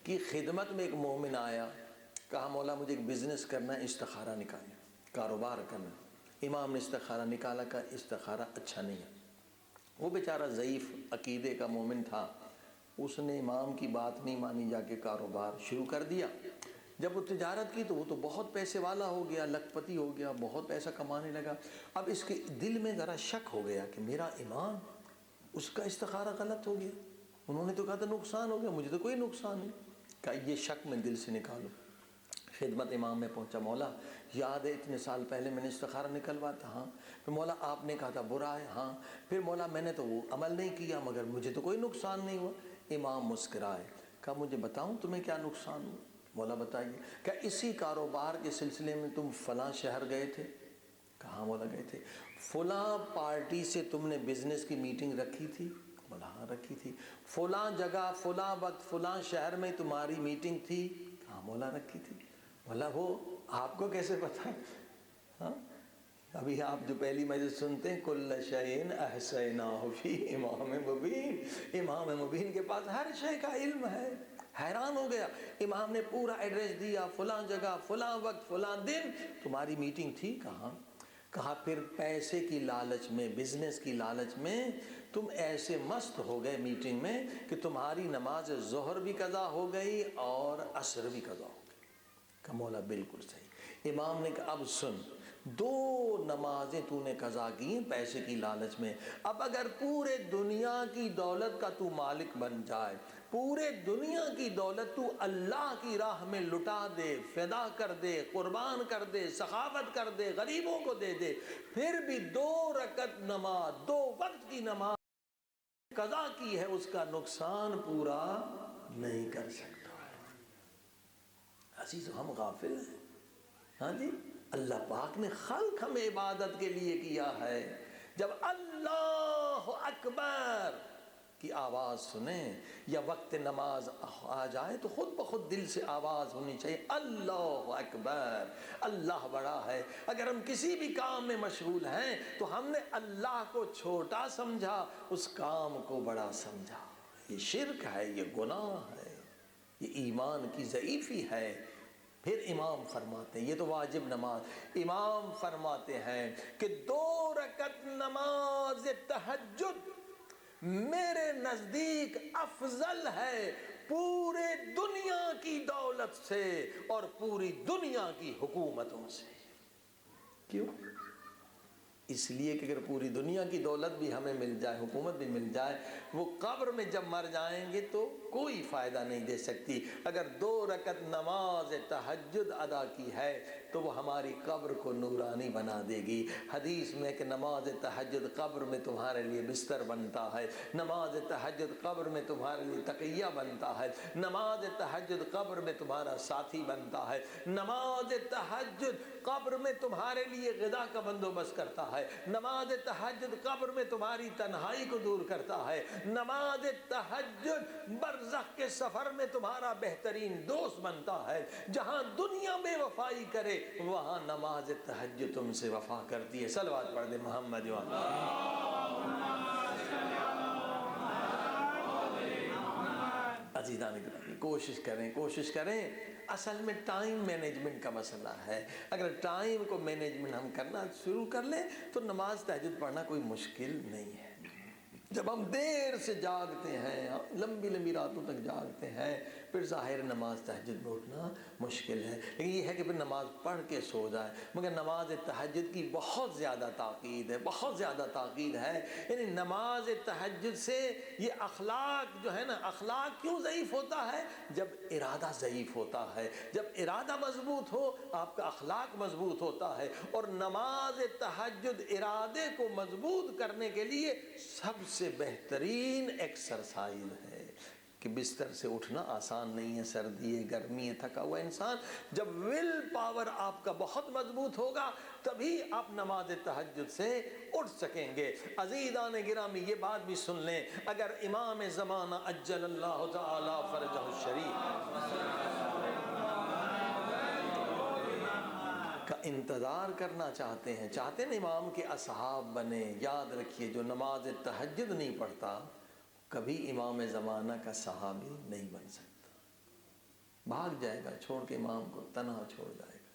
کی خدمت میں ایک مومن آیا، کہا مولا مجھے ایک بزنس کرنا ہے، استخارہ نکالیں، کاروبار کرنا۔ امام نے استخارہ نکالا، کا استخارہ اچھا نہیں ہے۔ وہ بیچارہ ضعیف عقیدے کا مومن تھا، اس نے امام کی بات نہیں مانی، جا کے کاروبار شروع کر دیا۔ جب وہ تجارت کی تو وہ تو بہت پیسے والا ہو گیا، لکھ پتی ہو گیا، بہت پیسہ کمانے لگا۔ اب اس کے دل میں ذرا شک ہو گیا کہ میرا امام، اس کا استخارہ غلط ہو گیا، انہوں نے تو کہا تھا نقصان ہو گیا، مجھے تو کوئی نقصان نہیں۔ کہا یہ شک میں دل سے نکالو۔ خدمت امام میں پہنچا، مولا یاد ہے اتنے سال پہلے میں نے استخارہ نکلوا تھا؟ ہاں۔ پھر مولا آپ نے کہا تھا برا ہے؟ ہاں۔ پھر مولا میں نے تو وہ عمل نہیں کیا، مگر مجھے تو کوئی نقصان نہیں ہوا۔ امام مسکرائے، کہا مجھے بتاؤں تمہیں کیا نقصان ہوا؟ مولا بتائیے۔ کہا اسی کاروبار کے سلسلے میں تم فلاں شہر گئے تھے؟ کہاں مولا گئے تھے۔ فلاں پارٹی سے تم نے بزنس کی میٹنگ رکھی تھی؟ مولا ہاں رکھی تھی۔ فلاں جگہ فلاں وقت فلاں شہر میں تمہاری میٹنگ تھی؟ کہاں مولا رکھی تھی۔ مولا وہ آپ کو کیسے پتا؟ ہاں، ابھی آپ جو پہلی مجلس سنتے ہیں، کل شیء احصیناہ فی امام مبین، امام مبین کے پاس ہر شے کا علم ہے۔ حیران ہو گیا۔ امام نے پورا ایڈریس دیا، فلاں جگہ فلاں وقت فلاں دن تمہاری میٹنگ تھی؟ کہاں۔ کہا پھر پیسے کی لالچ میں، بزنس کی لالچ میں تم ایسے مست ہو گئے میٹنگ میں کہ تمہاری نماز ظہر بھی قضا ہو گئی اور عصر بھی قضا ہو گئی۔ کہ مولا بالکل صحیح۔ امام نے کہا اب سن، 2 نمازیں تو نے قضا کی پیسے کی لالچ میں، اب اگر پورے دنیا کی دولت کا تو مالک بن جائے، پورے دنیا کی دولت تو اللہ کی راہ میں لٹا دے، فدا کر دے، قربان کر دے، سخاوت کر دے، غریبوں کو دے دے، پھر بھی 2 رکعت نماز، 2 وقت کی نماز قضا کی ہے، اس کا نقصان پورا نہیں کر سکتا۔ عزیز ہم غافل ہیں، ہاں جی۔ اللہ پاک نے خلق ہمیں عبادت کے لیے کیا ہے۔ جب اللہ اکبر کی آواز سنیں یا وقت نماز آ جائے تو خود بخود دل سے آواز ہونی چاہیے، اللہ اکبر، اللہ بڑا ہے۔ اگر ہم کسی بھی کام میں مشغول ہیں تو ہم نے اللہ کو چھوٹا سمجھا، اس کام کو بڑا سمجھا۔ یہ شرک ہے، یہ گناہ ہے، یہ ایمان کی ضعیفی ہے۔ پھر امام فرماتے ہیں، یہ تو واجب نماز، امام فرماتے ہیں کہ 2 رکعت نماز تہجد میرے نزدیک افضل ہے پورے دنیا کی دولت سے اور پوری دنیا کی حکومتوں سے۔ کیوں؟ اس لیے کہ اگر پوری دنیا کی دولت بھی ہمیں مل جائے، حکومت بھی مل جائے، وہ قبر میں جب مر جائیں گے تو کوئی فائدہ نہیں دے سکتی۔ اگر 2 رکعت نماز تہجد ادا کی ہے تو وہ ہماری قبر کو نورانی بنا دے گی۔ حدیث میں کہ نماز تہجد قبر میں تمہارے لیے بستر بنتا ہے، نماز تہجد قبر میں تمہارے لیے تکیہ بنتا ہے، نماز تہجد قبر میں تمہارا ساتھی بنتا ہے، نماز تہجد قبر میں تمہارے لیے غذا کا بندوبست کرتا ہے، نماز تہجد قبر میں تمہاری تنہائی کو دور کرتا ہے، نماز تہجد برزخ کے سفر میں تمہارا بہترین دوست بنتا ہے۔ جہاں دنیا بے وفائی کرے وہاں نماز تہجد تم سے وفا کرتی ہے۔ صلوات پڑھ دے محمد وعلی۔ عزیزان گرامی، کوشش کریں۔ اصل میں ٹائم مینجمنٹ کا مسئلہ ہے۔ اگر ٹائم کو مینجمنٹ ہم کرنا شروع کر لیں تو نماز تہجد پڑھنا کوئی مشکل نہیں ہے۔ جب ہم دیر سے جاگتے ہیں، لمبی لمبی راتوں تک جاگتے ہیں، پھر ظاہر نماز تہجد میں اٹھنا مشکل ہے، لیکن یہ ہے کہ پھر نماز پڑھ کے سو جائے۔ مگر نماز تہجد کی بہت زیادہ تاکید ہے، بہت زیادہ تاکید ہے۔ یعنی نماز تہجد سے یہ اخلاق جو ہے نا، اخلاق کیوں ضعیف ہوتا ہے؟ جب ارادہ ضعیف ہوتا ہے۔ جب ارادہ مضبوط ہو آپ کا اخلاق مضبوط ہوتا ہے، اور نماز تہجد ارادے کو مضبوط کرنے کے لیے سب سے بہترین ایکسرسائز ہے۔ کہ بستر سے اٹھنا آسان نہیں ہے، سردی ہے، گرمی ہے، تھکا ہوا انسان، جب ول پاور آپ کا بہت مضبوط ہوگا تبھی آپ نماز تہجد سے اٹھ سکیں گے۔ عزیزان گرامی یہ بات بھی سن لیں، اگر امام زمانہ عجل اللہ تعالی فرجہ الشریف کا انتظار کرنا چاہتے ہیں امام کے اصحاب بنے، یاد رکھیے جو نماز تہجد نہیں پڑھتا کبھی امام زمانہ کا صحابی نہیں بن سکتا۔ بھاگ جائے گا، چھوڑ کے امام کو تنہا چھوڑ جائے گا۔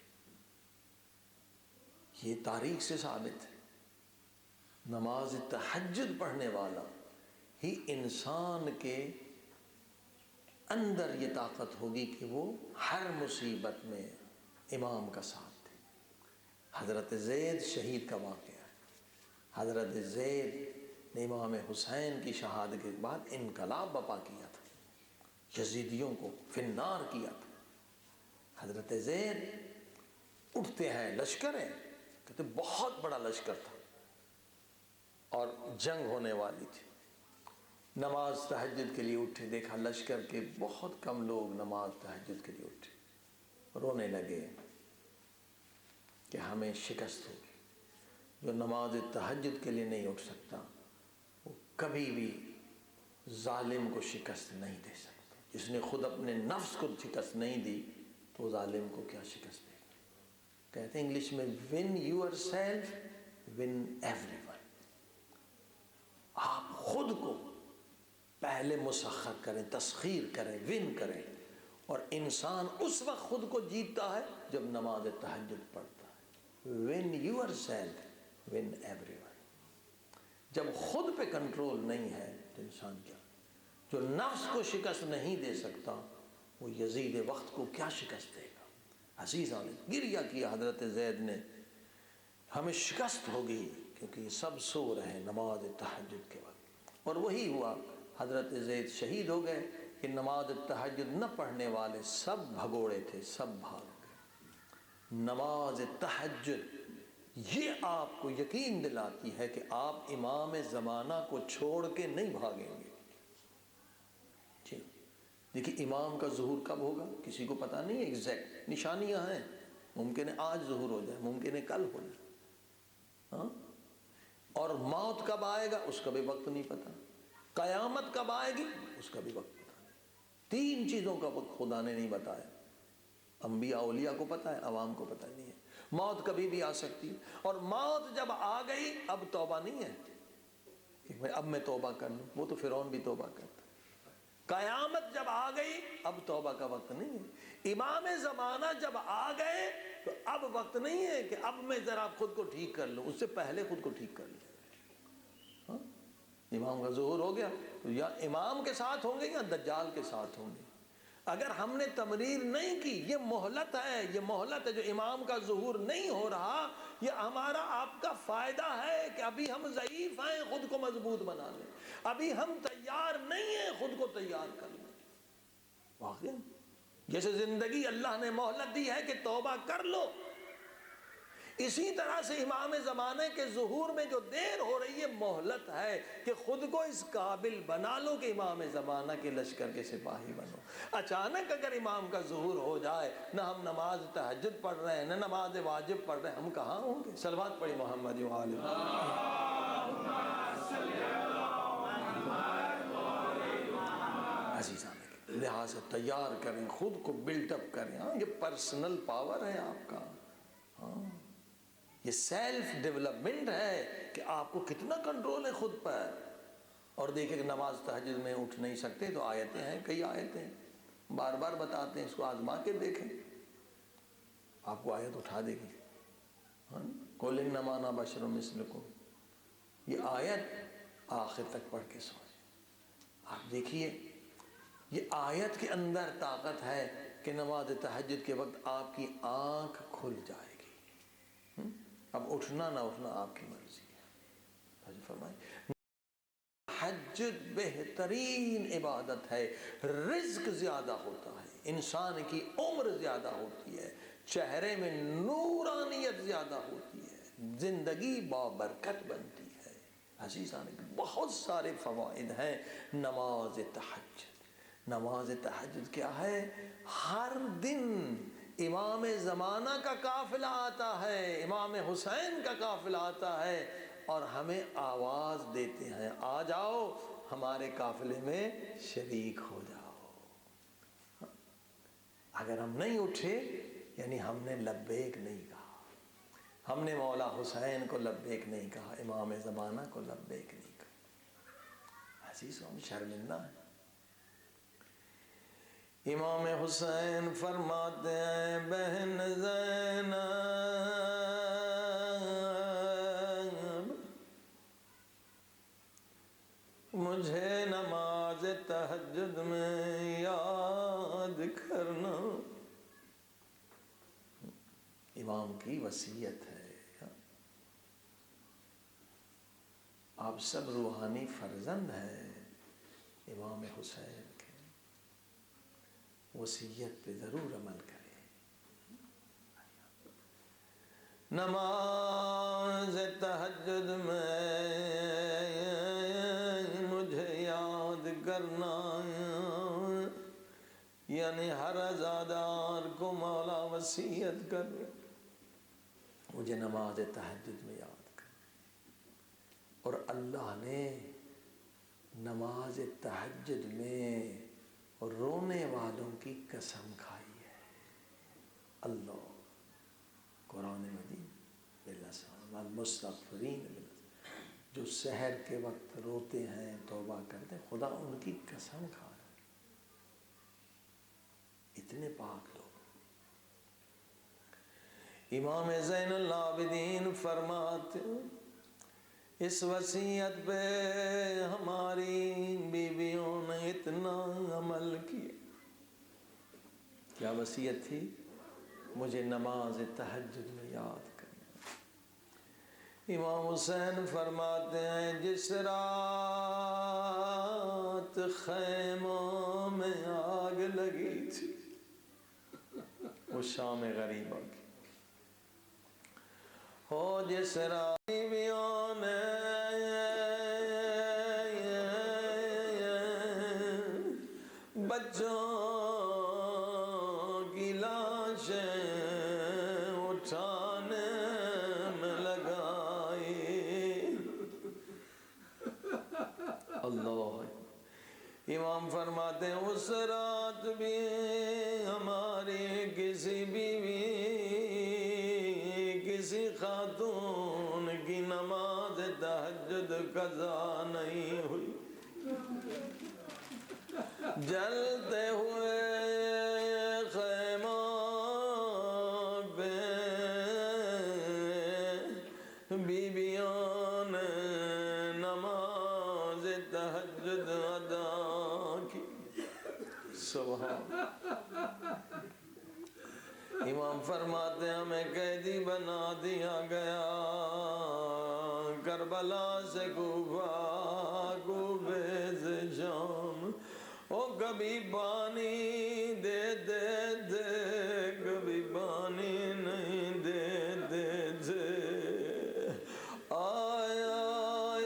یہ تاریخ سے ثابت ہے۔ نماز تہجد پڑھنے والا ہی انسان کے اندر یہ طاقت ہوگی کہ وہ ہر مصیبت میں امام کا ساتھ دے۔ حضرت زید شہید کا واقعہ ہے۔ حضرت زید نے امام حسین کی شہادت کے بعد انقلاب برپا کیا تھا، یزیدیوں کو فی النار کیا تھا۔ حضرت زید اٹھتے ہیں، لشکر ہے، کہتے بہت بڑا لشکر تھا اور جنگ ہونے والی تھی۔ نماز تہجد کے لیے اٹھے، دیکھا لشکر کے بہت کم لوگ نماز تہجد کے لیے اٹھے، رونے لگے کہ ہمیں شکست ہوگی۔ جو نماز تہجد کے لیے نہیں اٹھ سکتا وہ کبھی بھی ظالم کو شکست نہیں دے سکتا۔ جس نے خود اپنے نفس کو شکست نہیں دی تو ظالم کو کیا شکست دے گا؟ کہتے ہیں انگلش میں win yourself, win everyone۔ آپ خود کو پہلے مسخر کریں، تسخیر کریں، ون کریں، اور انسان اس وقت خود کو جیتتا ہے جب نماز تہجد پڑھتا ہے۔ win yourself, win everyone۔ جب خود پہ کنٹرول نہیں ہے تو انسان کیا؟ جو نفس کو شکست نہیں دے سکتا وہ یزید وقت کو کیا شکست دے گا؟ عزیزان نے گریہ کیا حضرت زید نے، ہمیں شکست ہوگی کیونکہ یہ سب سو رہے نماز تہجد کے وقت۔ اور وہی ہوا، حضرت زید شہید ہو گئے کہ نماز تہجد نہ پڑھنے والے سب بھگوڑے تھے، سب بھاگ گئے۔ نماز تہجد یہ آپ کو یقین دلاتی ہے کہ آپ امام زمانہ کو چھوڑ کے نہیں بھاگیں گے۔ دیکھیے امام کا ظہور کب ہوگا کسی کو پتہ نہیں ہے، ایگزیکٹ نشانیاں ہیں، ممکن ہے آج ظہور ہو جائے، ممکن ہے کل ہو جائے، ہاں؟ اور موت کب آئے گا اس کا بھی وقت نہیں پتہ، قیامت کب آئے گی اس کا بھی وقت پتہ نہیں۔ تین چیزوں کا وقت خدا نے نہیں بتایا، انبیاء اولیاء کو پتہ ہے، عوام کو پتہ نہیں ہے۔ موت کبھی بھی آ سکتی ہے، اور موت جب آ گئی اب توبہ نہیں ہے کہ اب میں توبہ کر لوں، وہ تو فرعون بھی توبہ کرتا۔ قیامت جب آ گئی اب توبہ کا وقت نہیں ہے۔ امام زمانہ جب آ گئے تو اب وقت نہیں ہے کہ اب میں ذرا خود کو ٹھیک کر لوں، اس سے پہلے خود کو ٹھیک کر لوں۔ امام کا ظہور ہو گیا تو یا امام کے ساتھ ہوں گے یا دجال کے ساتھ ہوں گے۔ اگر ہم نے تمریر نہیں کی، یہ مہلت ہے، یہ مہلت ہے، جو امام کا ظہور نہیں ہو رہا، یہ ہمارا آپ کا فائدہ ہے کہ ابھی ہم ضعیف ہیں، خود کو مضبوط بنا لیں، ابھی ہم تیار نہیں ہیں، خود کو تیار کر لیں۔ واقعی جیسے زندگی اللہ نے مہلت دی ہے کہ توبہ کر لو، اسی طرح سے امام زمانے کے ظہور میں جو دیر ہو رہی ہے مہلت ہے کہ خود کو اس قابل بنا لو کہ امام زمانہ کے لشکر کے سپاہی بنو۔ اچانک اگر امام کا ظہور ہو جائے، نہ ہم نماز تہجد پڑھ رہے ہیں نہ نماز واجب پڑھ رہے ہیں، ہم کہاں ہوں گے؟ صلوات پڑھی محمد و آل عزیزان۔ لہٰذا تیار کریں، خود کو بلٹ اپ کریں۔ ہاں یہ پرسنل پاور ہے آپ کا، ہاں یہ سیلف ڈیولپمنٹ ہے کہ آپ کو کتنا کنٹرول ہے خود پر۔ اور دیکھیں کہ نماز تہجد میں اٹھ نہیں سکتے تو آیتیں ہیں، کئی آیتیں بار بار بتاتے ہیں، اس کو آزما کے دیکھیں، آپ کو آیت اٹھا دے گی۔ قُلْ إِنَّمَا أَنَا بَشَرٌ مِثْلُكُمْ، یہ آیت آخر تک پڑھ کے سو جائیں۔ آپ دیکھیے یہ آیت کے اندر طاقت ہے کہ نماز تہجد کے وقت آپ کی آنکھ کھل جائے گی۔ اب اٹھنا نہ اٹھنا آپ کی مرضی ہے۔ فرمائے تہجد بہترین عبادت ہے، رزق زیادہ ہوتا ہے، انسان کی عمر زیادہ ہوتی ہے، چہرے میں نورانیت زیادہ ہوتی ہے، زندگی بابرکت بنتی ہے۔ عزیزان بہت سارے فوائد ہیں نماز تہجد۔ نماز تہجد کیا ہے؟ ہر دن امام زمانہ کا قافلہ آتا ہے، امام حسین کا قافلہ آتا ہے اور ہمیں آواز دیتے ہیں آ جاؤ ہمارے قافلے میں شریک ہو جاؤ۔ اگر ہم نہیں اٹھے یعنی ہم نے لبیک نہیں کہا، ہم نے مولا حسین کو لبیک نہیں کہا، امام زمانہ کو لبیک نہیں کہا۔ عزیزوں ہم شرمندہ ہیں۔ امام حسین فرماتے ہیں بہن زینب مجھے نماز تہجد میں یاد کرنا۔ امام کی وصیت ہے۔ آپ سب روحانی فرزند ہیں امام حسین کے، وصیت پہ ضرور عمل کریں۔ نماز تہجد میں مجھے یاد کرنا، یعنی ہر عزادار کو مولا وصیت کر مجھے نماز تہجد میں یاد کر۔ اور اللہ نے نماز تہجد میں رونے والوں کی قسم کھائی ہے۔ اللہ قرآن مجید والمستغفرین جو سحر کے وقت روتے ہیں توبہ کرتے ہیں، خدا ان کی قسم کھا رہا ہے۔ اتنے پاک لوگ۔ امام زین العابدین فرماتے اس وصیت پہ ہماری بیویوں نے اتنا عمل کیا۔ کیا وصیت تھی؟ مجھے نماز تہجد میں یاد کرنا۔ امام حسین فرماتے ہیں جس رات خیموں میں آگ لگی تھی، وہ شام غریبہ کی ہو، جس رات بیویوں نے بچوں کی لاشیں اٹھانے میں لگائی۔ اللہ امام فرماتے ہیں اس رات بھی ہماری کسی بیوی کسی خاتون کی نماز تہجد قضا نہیں ہوئی۔ جلتے ہوئے خیموں پہ بیویوں نے نماز تہجد ادا کی۔ سبحان امام فرماتے ہیں ہمیں قیدی بنا دیا گیا، کربلا سے کوفہ، کوفے سے شام، او کبھی پانی دے دے دے، کبھی پانی نہیں دے دے دے۔ آیا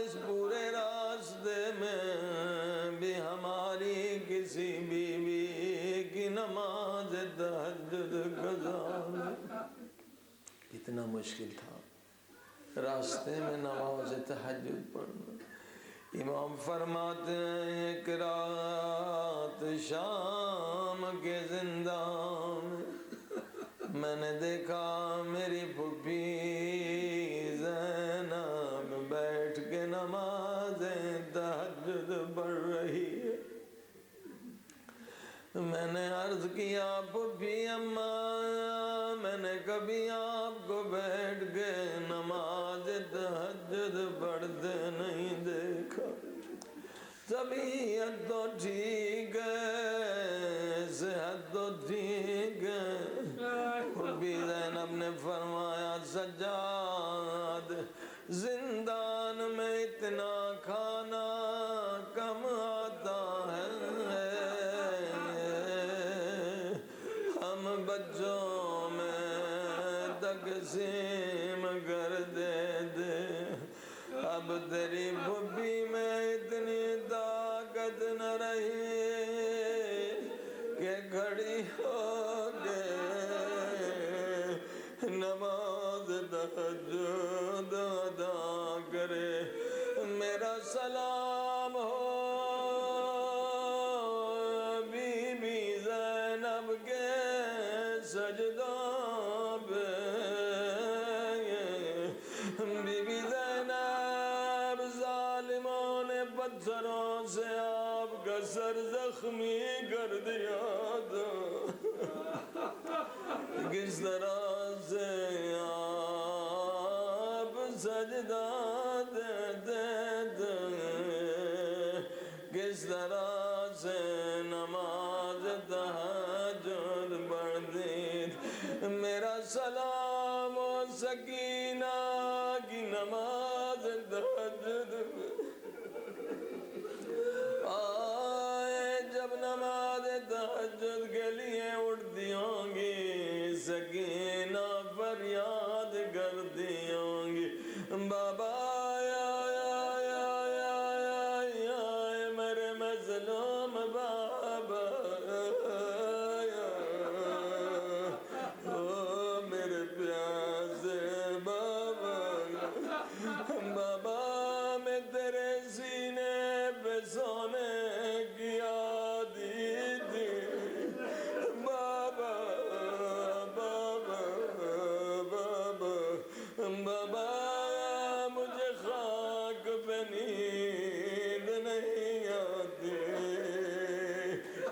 اس پورے راستے میں بھی ہماری کسی بیوی کی نماز تہجد قضا نہیں۔ اتنا مشکل تھا راستے میں نماز تہجد پڑھنا۔ امام فرماتے ہیں ایک رات شام کے زندان میں نے دیکھا میری پھوپھی زینب بیٹھ کے نماز تہجد پڑھ رہی ہے۔ میں نے عرض کیا پھوپھی اماں میں نے کبھی آپ کو بیٹھ کے نماز تہجد پڑھتے نہیں دیکھا۔ طبیعت تو ٹھیک ہے، صحت تو ٹھیک ہے۔ بی زینب نے فرمایا سجاد زندان میں اتنا کھانا کم آتا ہے، ہم بچوں میں تقسیم کر دے۔ اب تیری بھبی میں اتنی طاقت نہ رہی کہ کھڑی ہو کے نماز تہجد ادا کرے۔ میرا سلام ہو بی بی زینب کے سجدوں پہ۔ بی بی زینب ظالموں نے پتھروں سے آپ کا سر زخمی کر دیا تھا، کس طرح سے آپ سجدہ دیتے تھے، کس طرح سے نماز تہجد پڑھتی تھی۔ میرا سلام و سکینہ کی نماز تہجد آئے، جب نماز تہجد کے لیے اٹھتی ہوں گی، سکینہ فریاد کرتی ہوں گی، بابا میرے مظلوم بابا، او میرے پیاسے بابا، بابا میں تیرے سینے پہ سونے کی عادی تھی، بابا بابا بابا بابا، مجھے خاک پہ نیند نہیں آتی،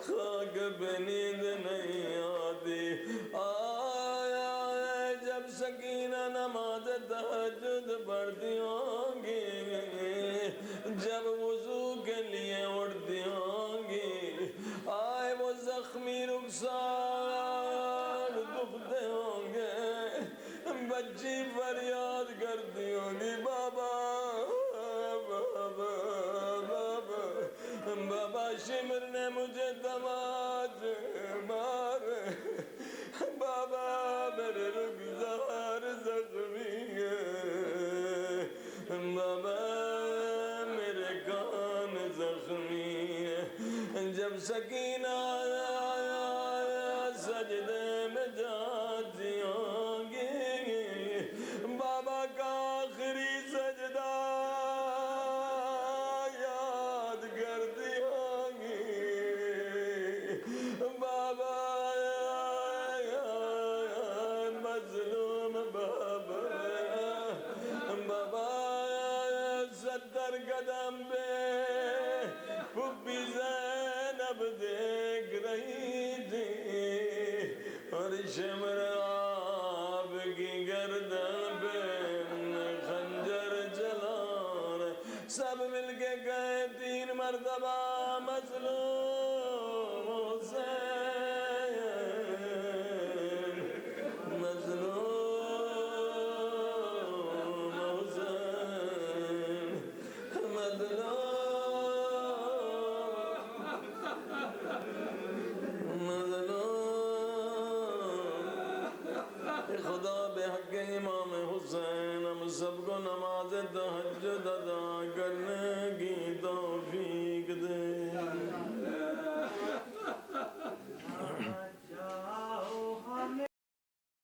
خاک پہ نیند نہیں آتی۔ آیا جب سکینہ نماز تہجد پڑھتی ہوں گی، جب وضو کے لیے اٹھتی ہوں گی، آئے وہ زخمی رخسار دکھتے ہوں گے، بچی فریاد کرتی ہوں گی، بابا بابا بابا، بابا شمر نے مجھے دماغ مارے، بابا میرے رخسار زخمی ہے، بابا میرے کان زخمی ہے۔ جب سکینہ سجدے میں جاتی ہوں گی، بابا کا آخری سجدہ یاد کرتی ہوں گی، بابا مظلوم بابا، بابا 70 قدم پہ بھبی زینب دیکھ رہی تھی، اور شمر آپ کی گردن پہ خنجر چلانا، سب مل کے گئے 3 مرتبہ مظلوم حسین، مظلوم حسین، مظلوم خدا بے حق امام حسین ہم سب کو نماز تہجد ادا کرنے